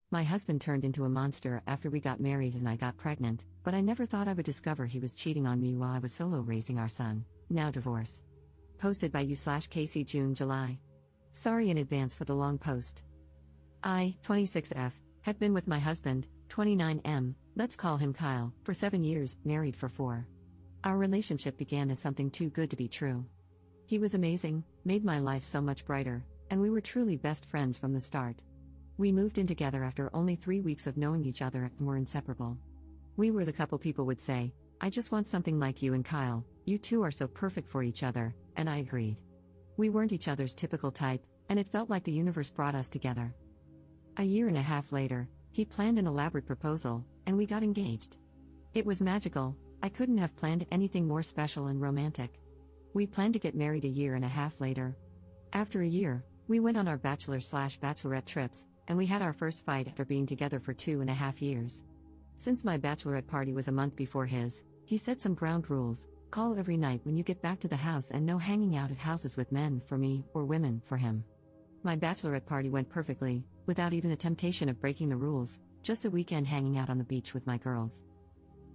My husband turned into a monster after we got married and I got pregnant, but I never thought I would discover he was cheating on me while I was solo raising our son. Now divorce. Posted by you/Casey June July. Sorry in advance for the long post. I, 26F, have been with my husband, 29M, let's call him Kyle, for 7 years, married for 4. Our relationship began as something too good to be true. He was amazing, made my life so much brighter, and we were truly best friends from the start. We moved in together after only 3 weeks of knowing each other and were inseparable. We were the couple people would say, I just want something like you and Kyle, you two are so perfect for each other, and I agreed. We weren't each other's typical type, and it felt like the universe brought us together. A year and a half later, he planned an elaborate proposal, and we got engaged. It was magical, I couldn't have planned anything more special and romantic. We planned to get married a year and a half later. After a year, we went on our bachelor/bachelorette trips, and we had our first fight after being together for 2.5 years. Since my bachelorette party was a month before his, he set some ground rules: call every night when you get back to the house and no hanging out at houses with men for me, or women for him. My bachelorette party went perfectly, without even a temptation of breaking the rules, just a weekend hanging out on the beach with my girls.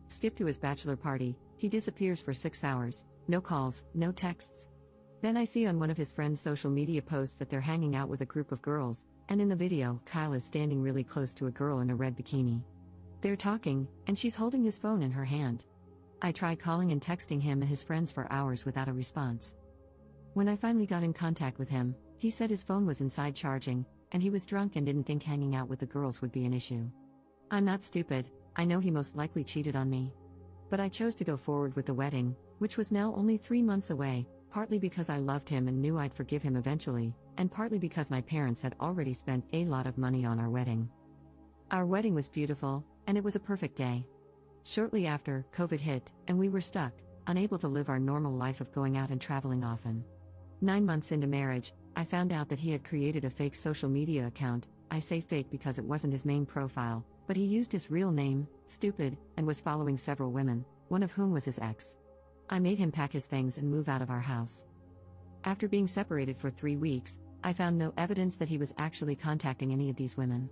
Skip to his bachelor party, he disappears for 6 hours, no calls, no texts. Then I see on one of his friends' social media posts that they're hanging out with a group of girls, and in the video, Kyle is standing really close to a girl in a red bikini. They're talking, and she's holding his phone in her hand. I tried calling and texting him and his friends for hours without a response. When I finally got in contact with him, he said his phone was inside charging, and he was drunk and didn't think hanging out with the girls would be an issue. I'm not stupid, I know he most likely cheated on me. But I chose to go forward with the wedding, which was now only 3 months away, partly because I loved him and knew I'd forgive him eventually, and partly because my parents had already spent a lot of money on our wedding. Our wedding was beautiful, and it was a perfect day. Shortly after, COVID hit, and we were stuck, unable to live our normal life of going out and traveling often. 9 months into marriage, I found out that he had created a fake social media account. I say fake because it wasn't his main profile, but he used his real name, Stupid, and was following several women, one of whom was his ex. I made him pack his things and move out of our house. After being separated for 3 weeks, I found no evidence that he was actually contacting any of these women.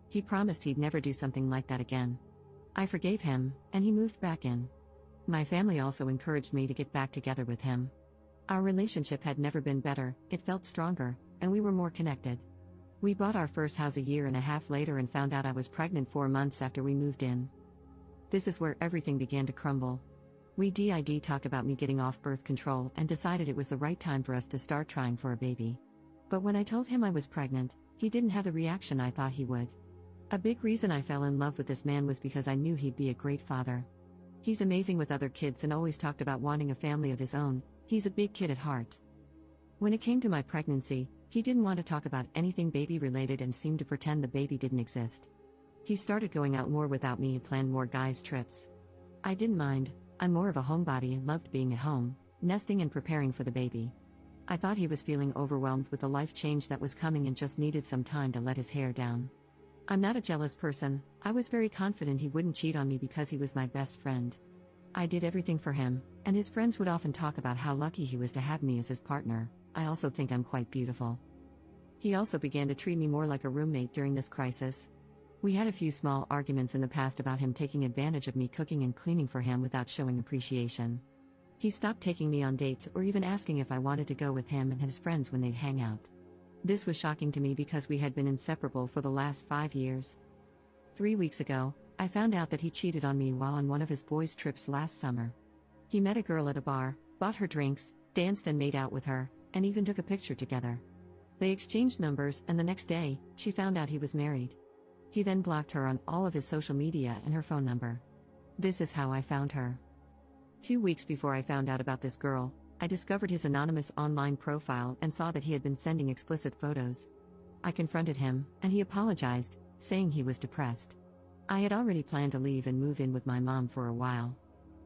He promised he'd never do something like that again. I forgave him, and he moved back in. My family also encouraged me to get back together with him. Our relationship had never been better, it felt stronger, and we were more connected. We bought our first house a year and a half later and found out I was pregnant 4 months after we moved in. This is where everything began to crumble. We did talk about me getting off birth control and decided it was the right time for us to start trying for a baby. But when I told him I was pregnant, he didn't have the reaction I thought he would. A big reason I fell in love with this man was because I knew he'd be a great father. He's amazing with other kids and always talked about wanting a family of his own. He's a big kid at heart. When it came to my pregnancy, he didn't want to talk about anything baby related and seemed to pretend the baby didn't exist. He started going out more without me and planned more guys' trips. I didn't mind, I'm more of a homebody and loved being at home, nesting and preparing for the baby. I thought he was feeling overwhelmed with the life change that was coming and just needed some time to let his hair down. I'm not a jealous person, I was very confident he wouldn't cheat on me because he was my best friend. I did everything for him, and his friends would often talk about how lucky he was to have me as his partner. I also think I'm quite beautiful. He also began to treat me more like a roommate during this crisis. We had a few small arguments in the past about him taking advantage of me cooking and cleaning for him without showing appreciation. He stopped taking me on dates or even asking if I wanted to go with him and his friends when they'd hang out. This was shocking to me because we had been inseparable for the last 5 years. 3 weeks ago, I found out that he cheated on me while on one of his boys' trips last summer. He met a girl at a bar, bought her drinks, danced and made out with her, and even took a picture together. They exchanged numbers, and the next day, she found out he was married. He then blocked her on all of his social media and her phone number. This is how I found her. 2 weeks before I found out about this girl, I discovered his anonymous online profile and saw that he had been sending explicit photos. I confronted him, and he apologized, saying he was depressed. I had already planned to leave and move in with my mom for a while.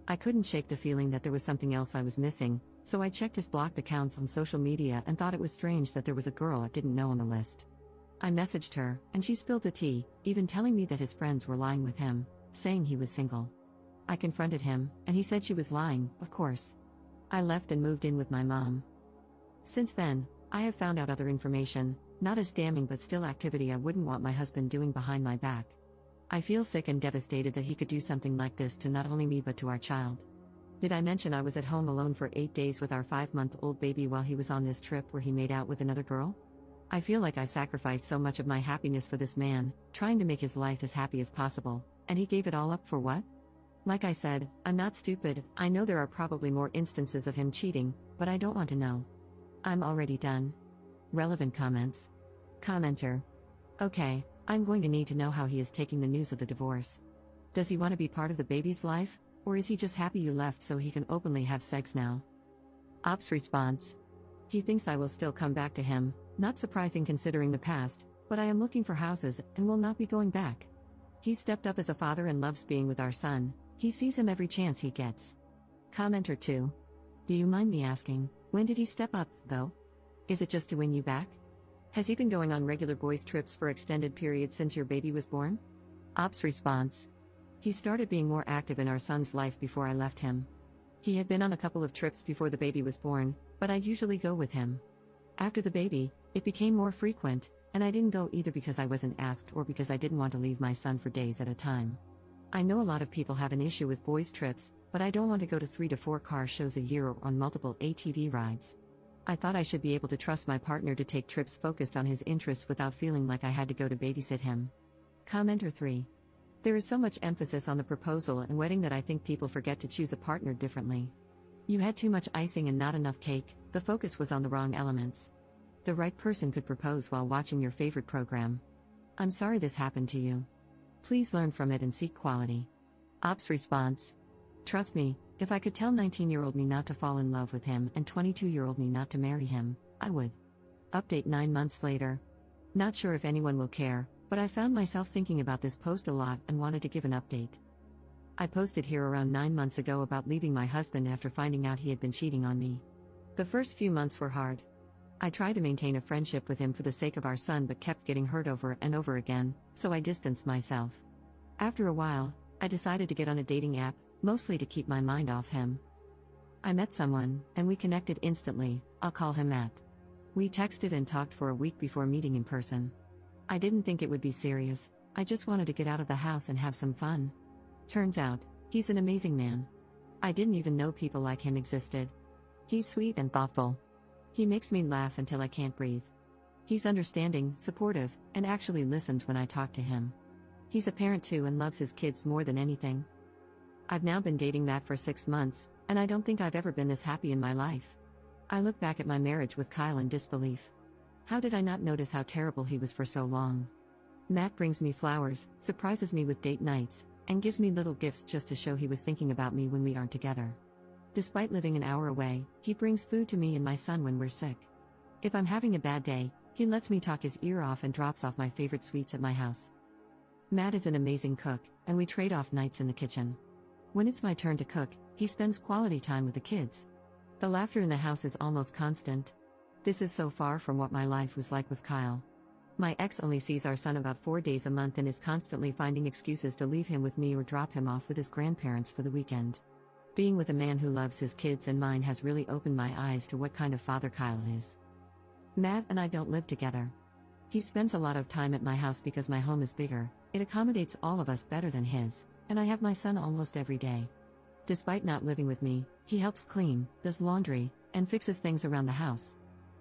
I couldn't shake the feeling that there was something else I was missing, so I checked his blocked accounts on social media and thought it was strange that there was a girl I didn't know on the list. I messaged her, and she spilled the tea, even telling me that his friends were lying with him, saying he was single. I confronted him, and he said she was lying, of course. I left and moved in with my mom. Since then, I have found out other information, Not as damning but still activity I wouldn't want my husband doing behind my back. I feel sick and devastated that he could do something like this to not only me but to our child. Did I mention I was at home alone for 8 days with our 5-month-old baby while he was on this trip where he made out with another girl? I feel like I sacrificed so much of my happiness for this man, trying to make his life as happy as possible, and he gave it all up for what? Like I said, I'm not stupid. I know there are probably more instances of him cheating, but I don't want to know. I'm already done. Relevant comments. Commenter. Okay, I'm going to need to know how he is taking the news of the divorce. Does he want to be part of the baby's life, or is he just happy you left so he can openly have sex now? Ops response. He thinks I will still come back to him, not surprising considering the past, but I am looking for houses and will not be going back. He stepped up as a father and loves being with our son. He sees him every chance he gets. Commenter 2. Do you mind me asking, when did he step up, though? Is it just to win you back? Has he been going on regular boys' trips for extended periods since your baby was born? Ops response. He started being more active in our son's life before I left him. He had been on a couple of trips before the baby was born, but I'd usually go with him. After the baby, it became more frequent, and I didn't go either because I wasn't asked or because I didn't want to leave my son for days at a time. I know a lot of people have an issue with boys' trips, but I don't want to go to 3 to 4 car shows a year or on multiple ATV rides. I thought I should be able to trust my partner to take trips focused on his interests without feeling like I had to go to babysit him. Commenter 3. There is so much emphasis on the proposal and wedding that I think people forget to choose a partner differently. You had too much icing and not enough cake. The focus was on the wrong elements. The right person could propose while watching your favorite program. I'm sorry this happened to you. Please learn from it and seek quality. Ops response. Trust me, if I could tell 19-year-old me not to fall in love with him and 22-year-old me not to marry him, I would. Update 9 months later. Not sure if anyone will care, but I found myself thinking about this post a lot and wanted to give an update. I posted here around 9 months ago about leaving my husband after finding out he had been cheating on me. The first few months were hard. I tried to maintain a friendship with him for the sake of our son but kept getting hurt over and over again, so I distanced myself. After a while, I decided to get on a dating app, mostly to keep my mind off him. I met someone, and we connected instantly. I'll call him Matt. We texted and talked for a week before meeting in person. I didn't think it would be serious, I just wanted to get out of the house and have some fun. Turns out, he's an amazing man. I didn't even know people like him existed. He's sweet and thoughtful. He makes me laugh until I can't breathe. He's understanding, supportive, and actually listens when I talk to him. He's a parent too and loves his kids more than anything. I've now been dating Matt for 6 months, and I don't think I've ever been this happy in my life. I look back at my marriage with Kyle in disbelief. How did I not notice how terrible he was for so long? Matt brings me flowers, surprises me with date nights, and gives me little gifts just to show he was thinking about me when we aren't together. Despite living an hour away, he brings food to me and my son when we're sick. If I'm having a bad day, he lets me talk his ear off and drops off my favorite sweets at my house. Matt is an amazing cook, and we trade off nights in the kitchen. When it's my turn to cook, he spends quality time with the kids. The laughter in the house is almost constant. This is so far from what my life was like with Kyle. My ex only sees our son about 4 days a month and is constantly finding excuses to leave him with me or drop him off with his grandparents for the weekend. Being with a man who loves his kids and mine has really opened my eyes to what kind of father Kyle is. Matt and I don't live together. He spends a lot of time at my house because my home is bigger, it accommodates all of us better than his, and I have my son almost every day. Despite not living with me, he helps clean, does laundry, and fixes things around the house.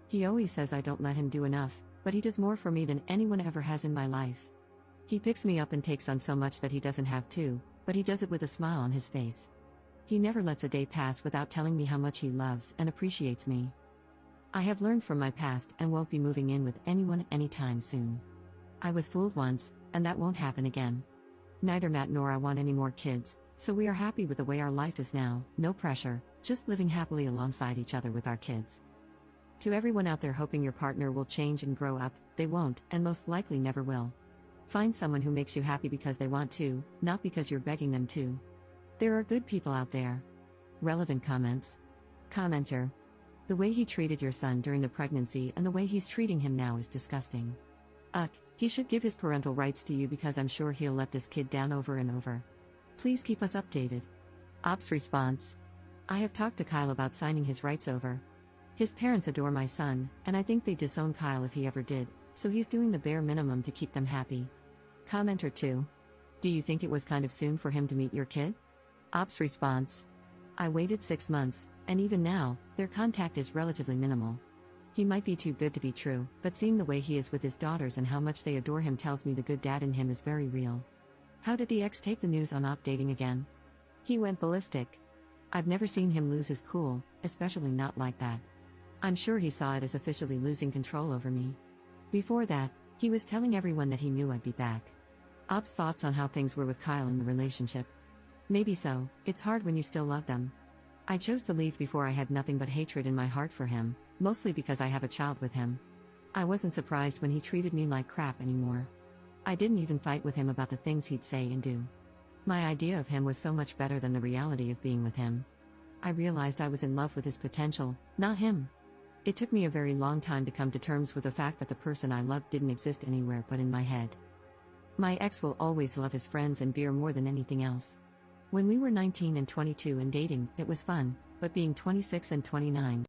He always says I don't let him do enough, but he does more for me than anyone ever has in my life. He picks me up and takes on so much that he doesn't have to, but he does it with a smile on his face. He never lets a day pass without telling me how much he loves and appreciates me. I have learned from my past and won't be moving in with anyone anytime soon. I was fooled once, and that won't happen again. Neither Matt nor I want any more kids, so we are happy with the way our life is now, no pressure, just living happily alongside each other with our kids. To everyone out there hoping your partner will change and grow up, they won't, and most likely never will. Find someone who makes you happy because they want to, not because you're begging them to. There are good people out there. Relevant comments. Commenter. The way he treated your son during the pregnancy and the way he's treating him now is disgusting. He should give his parental rights to you because I'm sure he'll let this kid down over and over. Please keep us updated. Ops response. I have talked to Kyle about signing his rights over. His parents adore my son, and I think they'd disown Kyle if he ever did, So he's doing the bare minimum to keep them happy. Commenter 2. Do you think it was kind of soon for him to meet your kid? Ops response. I waited 6 months, and even now, their contact is relatively minimal. He might be too good to be true, but seeing the way he is with his daughters and how much they adore him tells me the good dad in him is very real. How did the ex take the news on Op dating again? He went ballistic. I've never seen him lose his cool, especially not like that. I'm sure he saw it as officially losing control over me. Before that, he was telling everyone that he knew I'd be back. Op's thoughts on how things were with Kyle in the relationship. Maybe so, it's hard when you still love them. I chose to leave before I had nothing but hatred in my heart for him, mostly because I have a child with him. I wasn't surprised when he treated me like crap anymore. I didn't even fight with him about the things he'd say and do. My idea of him was so much better than the reality of being with him. I realized I was in love with his potential, not him. It took me a very long time to come to terms with the fact that the person I loved didn't exist anywhere but in my head. My ex will always love his friends and beer more than anything else. When we were 19 and 22 and dating, it was fun, but being 26 and 29,